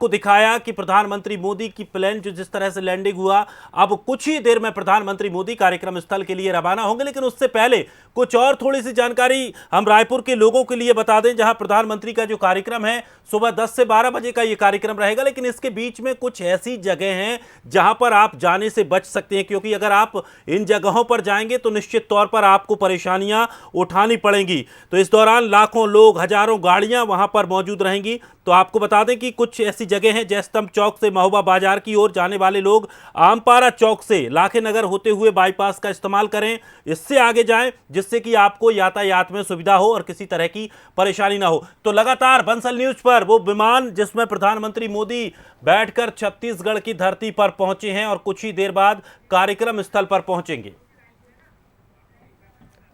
को दिखाया कि प्रधानमंत्री मोदी की प्लेन जो जिस तरह से लैंडिंग हुआ, अब कुछ ही देर में प्रधानमंत्री मोदी कार्यक्रम स्थल के लिए रवाना होंगे। लेकिन उससे पहले कुछ और थोड़ी सी जानकारी हम रायपुर के लोगों के लिए बता दें, जहां प्रधानमंत्री का जो कार्यक्रम है सुबह 10 से 12 बजे का ये कार्यक्रम रहेगा। लेकिन इसके बीच में कुछ ऐसी जगह हैं जहां पर आप जाने से बच सकते हैं, क्योंकि अगर आप इन जगहों पर जाएंगे तो निश्चित तौर पर आपको परेशानियां उठानी पड़ेंगी। तो इस दौरान लाखों लोग, हजारों गाड़ियां वहां पर मौजूद रहेंगी। तो आपको बता दें कि कुछ ऐसी जगह हैं, जयस्तंभ चौक से महोबा बाजार की ओर जाने वाले लोग आमपारा चौक से लाखे नगर होते हुए बाईपास का इस्तेमाल करें, इससे आगे जाएं, जिससे कि आपको यातायात में सुविधा हो और किसी तरह की परेशानी ना हो। तो लगातार बंसल न्यूज पर वो विमान जिसमें प्रधानमंत्री मोदी बैठकर छत्तीसगढ़ की धरती पर पहुंचे हैं और कुछ ही देर बाद कार्यक्रम स्थल पर पहुंचेंगे।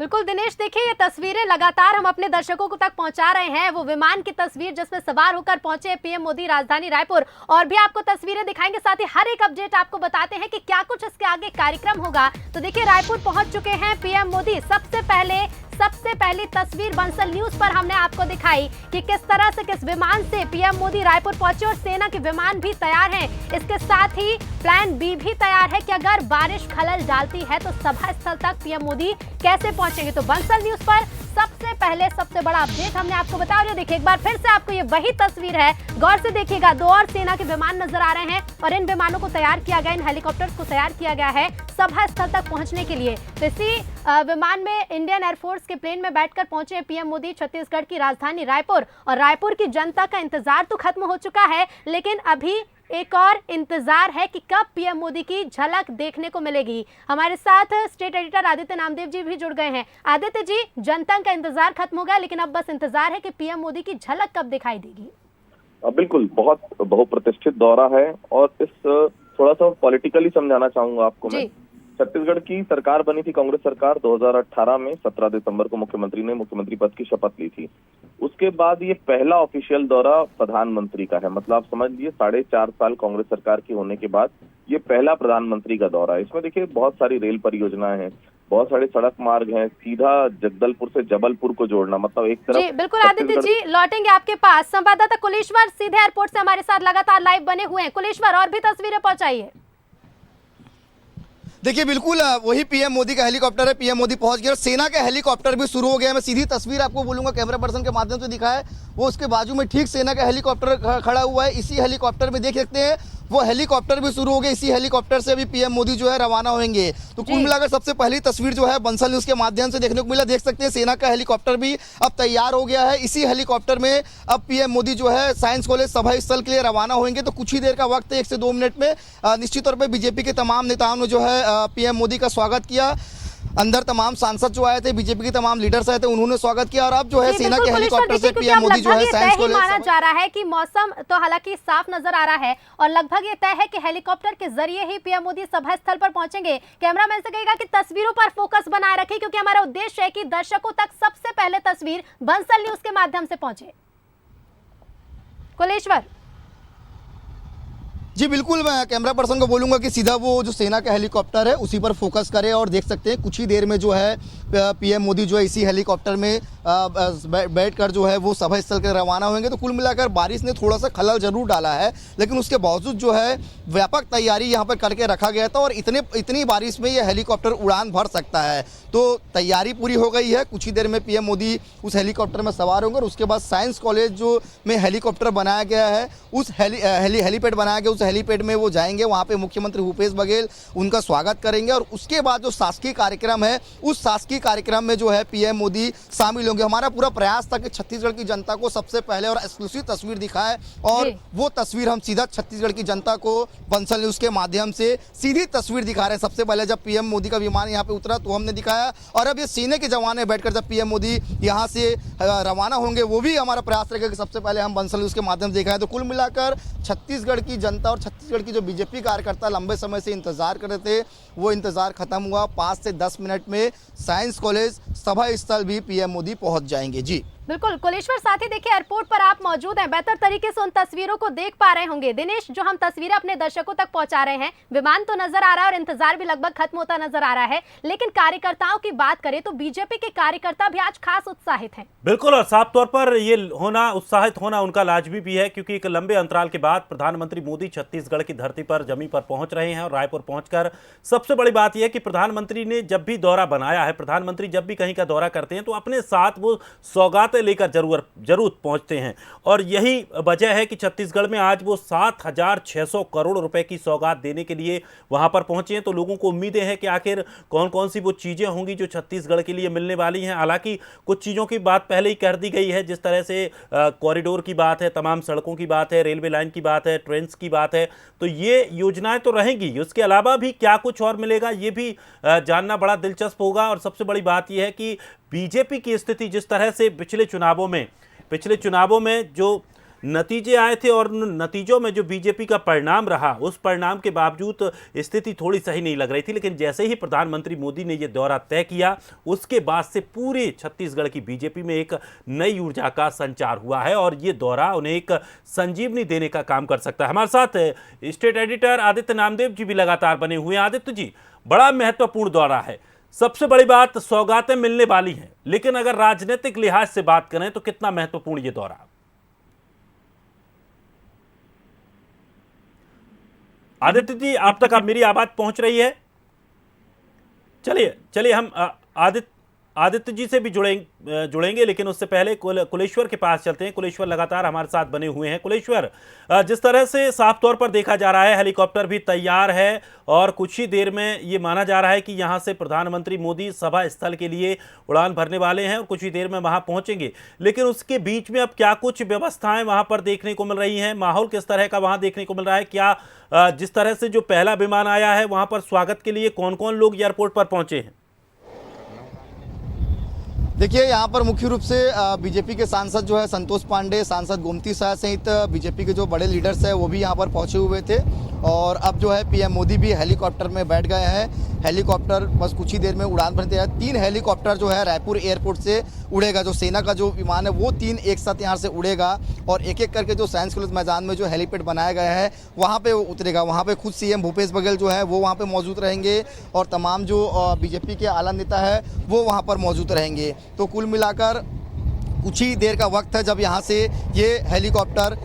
बिल्कुल दिनेश, देखिए ये तस्वीरें लगातार हम अपने दर्शकों को तक पहुंचा रहे हैं। वो विमान की तस्वीर जिसमें सवार होकर पहुंचे पीएम मोदी राजधानी रायपुर, और भी आपको तस्वीरें दिखाएंगे, साथ ही हर एक अपडेट आपको बताते हैं कि क्या कुछ इसके आगे कार्यक्रम होगा। तो देखिए रायपुर पहुंच चुके हैं पीएम मोदी। सबसे पहली तस्वीर बंसल न्यूज पर हमने आपको दिखाई कि किस तरह से किस विमान से पीएम मोदी रायपुर पहुंचे, और सेना के विमान भी तैयार हैं। इसके साथ ही प्लान बी भी तैयार है कि अगर बारिश खलल डालती है तो सभा स्थल तक पीएम मोदी कैसे पहुंचेंगे। तो बंसल न्यूज पर सबसे पहले सबसे बड़ा अपडेट हमने आपको बताया। देखिए एक बार फिर से आपको ये वही तस्वीर है, गौर से देखिएगा। 2 और सेना के विमान नजर आ रहे हैं और इन विमानों को तैयार किया गया, इन हेलीकॉप्टर्स को तैयार किया गया है सभा स्थल तक पहुंचने के लिए। तो इसी विमान में इंडियन एयरफोर्स के प्लेन में बैठकर पहुंचे पीएम मोदी छत्तीसगढ़ की राजधानी रायपुर। और रायपुर की जनता का इंतजार तो खत्म हो चुका है, लेकिन अभी एक और इंतजार है कि कब पीएम मोदी की झलक देखने को मिलेगी। हमारे साथ स्टेट एडिटर आदित्य नामदेव जी भी जुड़ गए हैं। आदित्य जी, जनता का इंतजार खत्म हो गया, लेकिन अब बस इंतजार है कि पीएम मोदी की झलक कब दिखाई देगी। बिल्कुल, बहुत बहुप्रतिष्ठित दौरा है और इस थोड़ा सा पॉलिटिकली समझाना चाहूंगा आपको मैं। छत्तीसगढ़ की सरकार बनी थी कांग्रेस सरकार 2018 में। 17 दिसंबर को मुख्यमंत्री ने मुख्यमंत्री पद की शपथ ली थी। उसके बाद ये पहला ऑफिशियल दौरा प्रधानमंत्री का है। मतलब आप समझ लीजिए 4.5 साल कांग्रेस सरकार की होने के बाद ये पहला प्रधानमंत्री का दौरा है। इसमें देखिए बहुत सारी रेल परियोजनाएं हैं, बहुत सारे सड़क मार्ग हैं, सीधा जगदलपुर से जबलपुर को जोड़ना, मतलब एक तरफ। जी बिल्कुल आदित्य जी, लौटेंगे आपके पास। संवाददाता कुलेश्वर सीधे एयरपोर्ट से हमारे साथ लगातार लाइव बने हुए हैं। कुलेश्वर, और भी तस्वीरें पहुंचाइए। देखिए बिल्कुल वही पीएम मोदी का हेलीकॉप्टर है। पीएम मोदी पहुंच गए और सेना का हेलीकॉप्टर भी शुरू हो गया है। मैं सीधी तस्वीर आपको बोलूंगा, कैमरा पर्सन के माध्यम से दिखाया है, वो उसके बाजू में ठीक सेना का हेलीकॉप्टर खड़ा हुआ है। इसी हेलीकॉप्टर में देख सकते हैं वो हेलीकॉप्टर भी शुरू हो गए। इसी हेलीकॉप्टर से अभी पीएम मोदी जो है रवाना होंगे। तो कुल मिलाकर सबसे पहली तस्वीर जो है बंसल न्यूज के माध्यम से देखने को मिला। देख सकते हैं सेना का हेलीकॉप्टर भी अब तैयार हो गया है। इसी हेलीकॉप्टर में अब पीएम मोदी जो है साइंस कॉलेज सभा स्थल के लिए रवाना होंगे। तो कुछ ही देर का वक्त है, 1 से 2 मिनट में। निश्चित तौर पर बीजेपी के तमाम नेताओं ने जो है पीएम मोदी का स्वागत किया। अंदर तमाम सांसद जो आए थे, बीजेपी के तमाम लीडर्स आए थे, उन्होंने स्वागत किया। और अब जो है सेना के हेलीकॉप्टर से पीएम मोदी जो है साइंस कॉलेज माना जा रहा है कि मौसम तो हालांकि साफ नजर आ रहा है और लगभग ये तय है कि हेलीकॉप्टर के जरिए ही पीएम मोदी सभा स्थल पर पहुंचेंगे। कैमरामैन से कहेगा कि तस्वीरों पर फोकस बनाए रखें, क्योंकि हमारा उद्देश्य है कि दर्शकों तक सबसे पहले तस्वीर बंसल न्यूज के माध्यम से पहुंचे। कुलेश्वर जी बिल्कुल, मैं कैमरा पर्सन को बोलूंगा कि सीधा वो जो सेना का हेलीकॉप्टर है उसी पर फोकस करे। और देख सकते हैं कुछ ही देर में जो है पीएम मोदी जो है इसी हेलीकॉप्टर में बैठकर जो है वो सभा स्थल के रवाना होंगे। तो कुल मिलाकर बारिश ने थोड़ा सा खलल जरूर डाला है, लेकिन उसके बावजूद जो है व्यापक तैयारी यहाँ पर करके रखा गया था। और इतनी बारिश में ये हेलीकॉप्टर उड़ान भर सकता है, तो तैयारी पूरी हो गई है। कुछ ही देर में पीएम मोदी उस हेलीकॉप्टर में सवार होंगे और उसके बाद साइंस कॉलेज जो में हेलीकॉप्टर बनाया गया है, उस हेलीपैड बनाया गया, उस हेलीपैड में वो जाएंगे। वहाँ पे मुख्यमंत्री भूपेश बघेल उनका स्वागत करेंगे और उसके बाद जो शासकीय कार्यक्रम है उस शासकीय कार्यक्रम में जो है पीएम मोदी शामिल होंगे। हमारा पूरा प्रयास था कि छत्तीसगढ़ की जनता को सबसे पहले और एक्सक्लूसिव तस्वीर दिखाए, और वो तस्वीर हम सीधा छत्तीसगढ़ की जनता को बंसल न्यूज के माध्यम से सीधी तस्वीर दिखा रहे हैं। सबसे पहले जब पीएम मोदी का विमान यहाँ पे उतरा तो हमने दिखाया, और अब ये सेना के जवान बैठकर जब पीएम मोदी यहाँ से रवाना होंगे वो भी हमारा प्रयास रहेगा कि सबसे पहले हम बंसल न्यूज के माध्यम से दिखाएं। तो कुल मिलाकर छत्तीसगढ़ की जनता और छत्तीसगढ़ की जो बीजेपी कार्यकर्ता लंबे समय से इंतजार कर रहे थे, वो इंतजार खत्म हुआ। 5 से 10 मिनट में साइंस कॉलेज सभा स्थल भी पीएम मोदी पहुंच जाएंगे। जी बिल्कुल कुलेश्वर साथी, देखिए एयरपोर्ट पर आप मौजूद हैं, बेहतर तरीके से उन तस्वीरों को देख पा रहे होंगे। दिनेश, जो हम तस्वीरें अपने दर्शकों तक पहुंचा रहे हैं, विमान तो नजर आ रहा है और इंतजार भी लगभग खत्म होता नजर आ रहा है, लेकिन कार्यकर्ताओं की बात करें तो बीजेपी के कार्यकर्ता भी आज खास उत्साहित हैं। बिल्कुल, और साफ तौर पर ये उत्साहित होना उनका लाजमी भी है, क्योंकि एक लंबे अंतराल के बाद प्रधानमंत्री मोदी छत्तीसगढ़ की धरती पर जमीन पर पहुंच रहे हैं। और रायपुर पहुंचकर सबसे बड़ी बात यह है कि प्रधानमंत्री ने जब भी दौरा बनाया है, प्रधानमंत्री जब भी कहीं का दौरा करते हैं तो अपने साथ वो सौगातें लेकर जरूर पहुंचते हैं। और यही वजह है कि छत्तीसगढ़ में आज वो 7,600 करोड़ रुपए की सौगात देने के लिए वहां पर पहुंचे हैं। तो लोगों को उम्मीदें हैं कि आखिर कौन कौन सी वो चीजें होंगी जो छत्तीसगढ़ के लिए मिलने वाली हैं। हालांकि कुछ चीजों की बात पहले ही कर दी गई है, जिस तरह से कॉरिडोर की बात है, तमाम सड़कों की बात है, रेलवे लाइन की बात है, ट्रेन की बात है, तो ये योजनाएं तो रहेंगी। उसके अलावा भी क्या कुछ और मिलेगा ये भी जानना बड़ा दिलचस्प होगा। और सबसे बड़ी बात यह है कि बीजेपी की स्थिति जिस तरह से पिछले चुनावों में जो नतीजे आए थे और नतीजों में जो बीजेपी का परिणाम रहा, उस परिणाम के बावजूद स्थिति थोड़ी सही नहीं लग रही थी। लेकिन जैसे ही प्रधानमंत्री मोदी ने यह दौरा तय किया, उसके बाद से पूरे छत्तीसगढ़ की बीजेपी में एक नई ऊर्जा का संचार हुआ है और ये दौरा उन्हें एक संजीवनी देने का काम कर सकता है। हमारे साथ स्टेट एडिटर आदित्य नामदेव जी भी लगातार बने हुए हैं। आदित्य जी, बड़ा महत्वपूर्ण दौरा है, सबसे बड़ी बात सौगातें मिलने वाली हैं, लेकिन अगर राजनीतिक लिहाज से बात करें तो कितना महत्वपूर्ण ये दौरा? आदित्य जी, आप तक अब मेरी आवाज पहुंच रही है? चलिए हम आदित्य जी से भी जुड़ेंगे, लेकिन उससे पहले कुलेश्वर के पास चलते हैं। कुलेश्वर लगातार हमारे साथ बने हुए हैं। कुलेश्वर, जिस तरह से साफ तौर पर देखा जा रहा है, हेलीकॉप्टर भी तैयार है और कुछ ही देर में ये माना जा रहा है कि यहां से प्रधानमंत्री मोदी सभा स्थल के लिए उड़ान भरने वाले हैं और कुछ ही देर में वहां पहुंचेंगे। लेकिन उसके बीच में अब क्या कुछ व्यवस्थाएं वहां पर देखने को मिल रही हैं? माहौल किस तरह का वहां देखने को मिल रहा है? क्या जिस तरह से जो पहला विमान आया है, वहां पर स्वागत के लिए कौन कौन लोग एयरपोर्ट पर पहुंचे हैं? देखिए, यहाँ पर मुख्य रूप से बीजेपी के सांसद जो है संतोष पांडे, सांसद गोमती शाह सहित बीजेपी के जो बड़े लीडर्स हैं वो भी यहाँ पर पहुँचे हुए थे। और अब जो है पीएम मोदी भी हेलीकॉप्टर में बैठ गए हैं। हेलीकॉप्टर बस कुछ ही देर में उड़ान भरते हैं। 3 हेलीकॉप्टर जो है रायपुर एयरपोर्ट से उड़ेगा। जो सेना का जो विमान है वो 3 एक साथ यहाँ से उड़ेगा और एक एक करके जो साइंस कॉलेज मैदान में जो हेलीपैड बनाया गया है वहाँ पे वो उतरेगा। वहाँ पे खुद सीएम भूपेश बघेल जो है वो वहाँ पे मौजूद रहेंगे और तमाम जो बीजेपी के आला नेता है वो वहाँ पर मौजूद रहेंगे। तो कुल मिलाकर कुछ ही देर का वक्त है जब यहाँ से ये हेलीकॉप्टर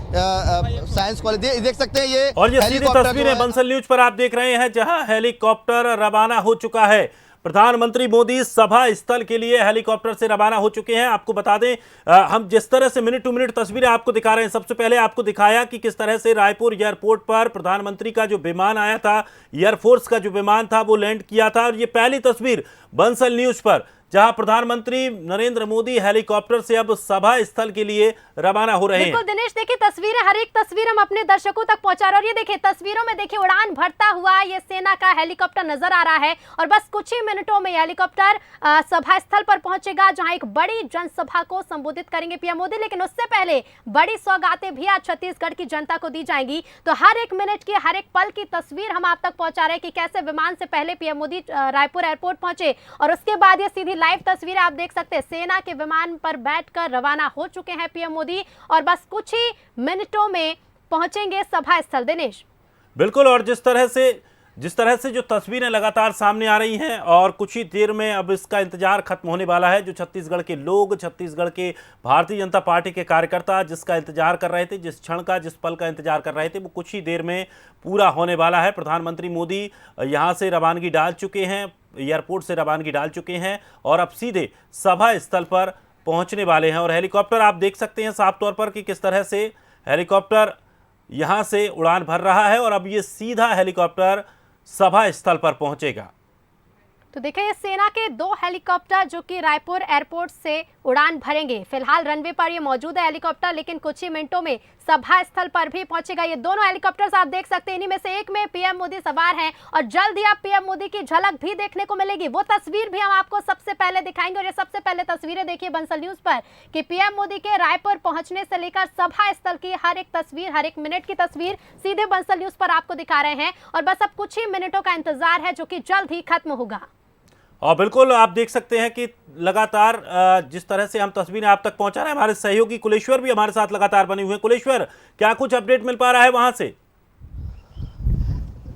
साइंस कॉलेज देख सकते हैं। ये और ये सीधी तस्वीरें बंसल न्यूज पर आप देख रहे हैं, जहां हेलीकॉप्टर रवाना हो चुका है। प्रधानमंत्री मोदी सभा स्थल के लिए हेलीकॉप्टर से रवाना हो चुके हैं। आपको बता दें, हम जिस तरह से मिनट टू मिनट तस्वीरें आपको दिखा रहे हैं, सबसे पहले आपको दिखाया कि किस तरह से रायपुर एयरपोर्ट पर प्रधानमंत्री का जो विमान आया था, एयरफोर्स का जो विमान था वो लैंड किया था। और ये पहली तस्वीर बंसल न्यूज पर, जहां प्रधानमंत्री नरेंद्र मोदी हेलीकॉप्टर से अब सभा स्थल के लिए रवाना हो रहे हैं। बिल्कुल दिनेश, देखिए तस्वीरें, हर एक तस्वीर हम अपने दर्शकों तक पहुंचा रहे हैं। और ये देखिए तस्वीरों में देखिए उड़ान भरता हुआ ये सेना का हेलीकॉप्टर नजर आ रहा है और बस कुछ ही मिनटों में हेलीकॉप्टर सभा स्थल पर पहुंचेगा, जहां एक बड़ी जनसभा को संबोधित करेंगे पीएम मोदी। लेकिन उससे पहले बड़ी सौगातें भी आज छत्तीसगढ़ की जनता को दी जाएंगी। तो हर एक मिनट की, हर एक पल की तस्वीर हम आप तक पहुंचा रहे हैं कि कैसे विमान से पहले पीएम मोदी रायपुर एयरपोर्ट पहुंचे और उसके बाद ये सीधी लाइव तस्वीरें आप देख सकते हैं। सेना के विमान पर बैठकर रवाना हो चुके हैं पीएम मोदी और बस कुछ ही मिनटों में पहुंचेंगे सभा स्थल। दिनेश, बिल्कुल, और जिस तरह से जो तस्वीरें लगातार सामने आ रही हैं और कुछ ही देर में अब इसका इंतजार खत्म होने वाला है। जो छत्तीसगढ़ के लोग, छत्तीसगढ़ के भारतीय जनता पार्टी के कार्यकर्ता जिसका इंतजार कर रहे थे, जिस क्षण का, जिस पल का इंतजार कर रहे थे, वो कुछ ही देर में पूरा होने वाला है। प्रधानमंत्री मोदी यहाँ से रवानगी डाल चुके हैं, एयरपोर्ट से रवानगी डाल चुके हैं और अब सीधे सभा स्थल पर पहुंचने वाले हैं। और हेलीकॉप्टर आप देख सकते हैं साफ तौर पर कि किस तरह से हेलीकॉप्टर यहां से उड़ान भर रहा है और अब ये सीधा हेलीकॉप्टर सभा स्थल पर पहुंचेगा। तो देखिए ये सेना के 2 हेलीकॉप्टर जो कि रायपुर एयरपोर्ट से उड़ान भरेंगे। फिलहाल रनवे पर ये मौजूद है हेलीकॉप्टर, लेकिन कुछ ही मिनटों में सभा स्थल पर भी पहुंचेगा। ये दोनों हेलीकॉप्टर्स आप देख सकते हैं, इन्हीं में से एक में पीएम मोदी सवार हैं और जल्द ही आप पीएम मोदी की झलक भी देखने को मिलेगी। वो तस्वीर भी हम आपको सबसे पहले दिखाएंगे और ये सबसे पहले तस्वीरें देखिए बंसल न्यूज पर कि पीएम मोदी के रायपुर पहुंचने से लेकर सभा स्थल की हर एक तस्वीर, हर एक मिनट की तस्वीर सीधे बंसल न्यूज पर आपको दिखा रहे हैं। और बस अब कुछ ही मिनटों का इंतजार है जो कि जल्द ही खत्म होगा। और बिल्कुल आप देख सकते हैं कि लगातार जिस तरह से हम तस्वीरें आप तक पहुंचा रहे हैं, हमारे सहयोगी कुलेश्वर भी हमारे साथ लगातार बने हुए हैं। कुलेश्वर, क्या कुछ अपडेट मिल पा रहा है वहां से?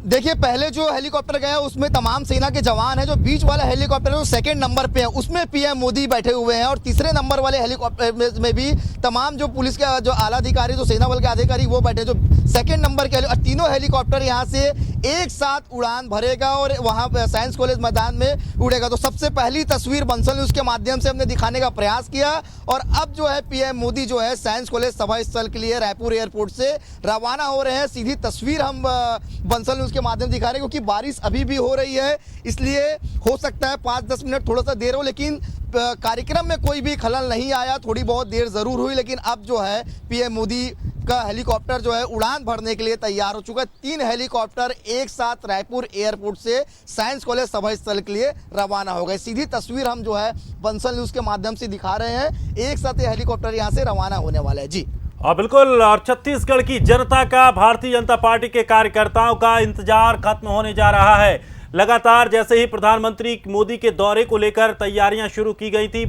देखिए, पहले जो हेलीकॉप्टर गया उसमें तमाम सेना के जवान हैं। जो बीच वाला हेलीकॉप्टर है जो सेकंड नंबर पे है उसमें पीएम मोदी बैठे हुए हैं, और तीसरे नंबर वाले हेलीकॉप्टर में भी तमाम जो पुलिस के जो आला अधिकारी, जो सेना बल के अधिकारी वो बैठे। जो सेकंड नंबर के तीनों हेलीकॉप्टर यहाँ से एक साथ उड़ान भरेगा और वहाँ साइंस कॉलेज मैदान में उड़ेगा। तो सबसे पहली तस्वीर बंसल न्यूज़ के माध्यम से हमने दिखाने का प्रयास किया, और अब जो है पीएम मोदी जो है साइंस कॉलेज सभा स्थल के लिए रायपुर एयरपोर्ट से रवाना हो रहे हैं। सीधी तस्वीर हम बंसल न्यूज़ के माध्यम दिखा रहे हैं, क्योंकि बारिश अभी भी हो रही है, इसलिए हो सकता है 5-10 मिनट थोड़ा सा देर हो, लेकिन कार्यक्रम में कोई भी खलल नहीं आया। थोड़ी बहुत देर जरूर हुई, लेकिन अब जो है पीएम मोदी का हेलीकॉप्टर जो है उड़ान भरने के लिए तैयार हो चुका है। 3 हेलीकॉप्टर एक साथ रायपुर एयरपोर्ट से साइंस कॉलेज सभा स्थल के लिए रवाना हो गए। सीधी तस्वीर हम जो है बंसल न्यूज़ के माध्यम से दिखा रहे हैं। एक साथ ये हेलीकॉप्टर यहाँ से रवाना होने वाला है। जी और बिल्कुल, और छत्तीसगढ़ की जनता का, भारतीय जनता पार्टी के कार्यकर्ताओं का इंतजार खत्म होने जा रहा है। लगातार जैसे ही प्रधानमंत्री मोदी के दौरे को लेकर तैयारियां शुरू की गई थी,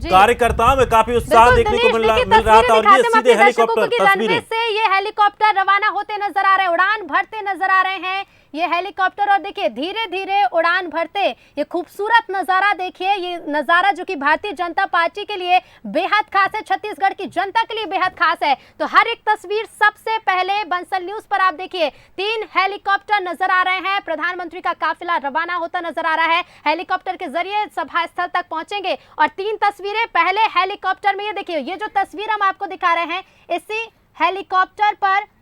कार्यकर्ताओं में काफी उत्साह देखने को मिल रहा था। और ये सीधे हेलीकॉप्टर तस्वीरें से ये हेलीकॉप्टर रवाना होते नजर आ रहे हैं, उड़ान भरते नजर आ रहे हैं ये हेलीकॉप्टर। और देखिए धीरे धीरे उड़ान भरते, ये खूबसूरत नजारा देखिए, ये नजारा जो कि भारतीय जनता पार्टी के लिए बेहद खास है, छत्तीसगढ़ की जनता के लिए बेहद खास है। तो हर एक तस्वीर सबसे पहले बंसल न्यूज पर आप देखिए, 3 हेलीकॉप्टर नजर आ रहे हैं, प्रधानमंत्री का काफिला रवाना होता नजर आ रहा है, हेलीकॉप्टर के जरिए सभा स्थल तक पहुंचेंगे। और 3 तस्वीरें पहले हेलीकॉप्टर में, ये देखिए, ये जो तस्वीर हम आपको दिखा रहे हैं इसी हेलीकॉप्टर पर,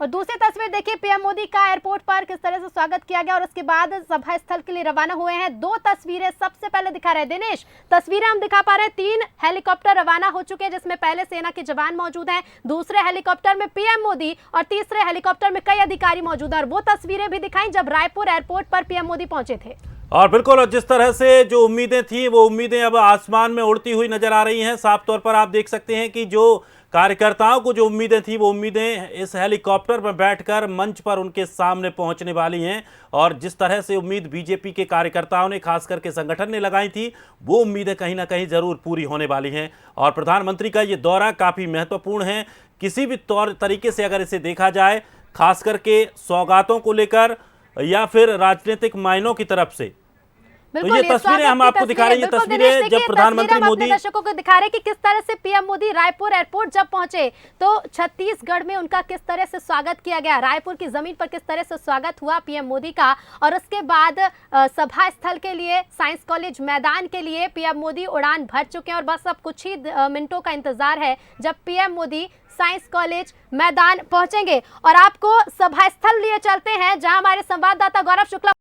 और दूसरी तस्वीर देखिए पीएम मोदी का एयरपोर्ट पर किस तरह से स्वागत किया गया और उसके बाद सभा स्थल के लिए रवाना हुए हैं। 2 तस्वीरें सबसे पहले दिखा रहे हैं दिनेश, तस्वीरें हम दिखा पा रहे हैं, 3 हेलीकॉप्टर रवाना हो चुके हैं, जिसमें पहले सेना के जवान मौजूद हैं, दूसरे हेलीकॉप्टर में पीएम मोदी और तीसरे हेलीकॉप्टर में कई अधिकारी मौजूद हैं। और वो तस्वीरें भी दिखाई जब रायपुर एयरपोर्ट पर पीएम मोदी पहुंचे थे। और बिल्कुल, और जिस तरह से जो उम्मीदें थी वो उम्मीदें अब आसमान में उड़ती हुई नजर आ रही हैं। साफ तौर पर आप देख सकते हैं कि जो कार्यकर्ताओं को जो उम्मीदें थी वो उम्मीदें इस हेलीकॉप्टर पर बैठकर मंच पर उनके सामने पहुंचने वाली हैं। और जिस तरह से उम्मीद बीजेपी के कार्यकर्ताओं ने, खास करके संगठन ने लगाई थी, वो उम्मीदें कहीं ना कहीं जरूर पूरी होने वाली हैं। और प्रधानमंत्री का ये दौरा काफ़ी महत्वपूर्ण है, किसी भी तौर तरीके से अगर इसे देखा जाए, खास करके सौगातों को लेकर या फिर राजनीतिक मायनों की तरफ से। तो ये तस्वीरें हम आपको दिखा रहे हैं, ये तस्वीरें जब प्रधानमंत्री मोदी दर्शकों को दिखा रहे हैं कि किस तरह से पीएम मोदी रायपुर एयरपोर्ट जब पहुंचे तो छत्तीसगढ़ में उनका किस तरह से स्वागत किया गया, रायपुर की जमीन पर किस तरह से स्वागत हुआ पीएम मोदी का। और उसके बाद सभा स्थल के लिए, साइंस कॉलेज मैदान के लिए पीएम मोदी उड़ान भर चुके हैं और बस अब कुछ ही मिनटों का इंतजार है जब पीएम मोदी साइंस कॉलेज मैदान पहुंचेंगे। और आपको सभा स्थल लिए चलते हैं जहां हमारे संवाददाता गौरव शुक्ला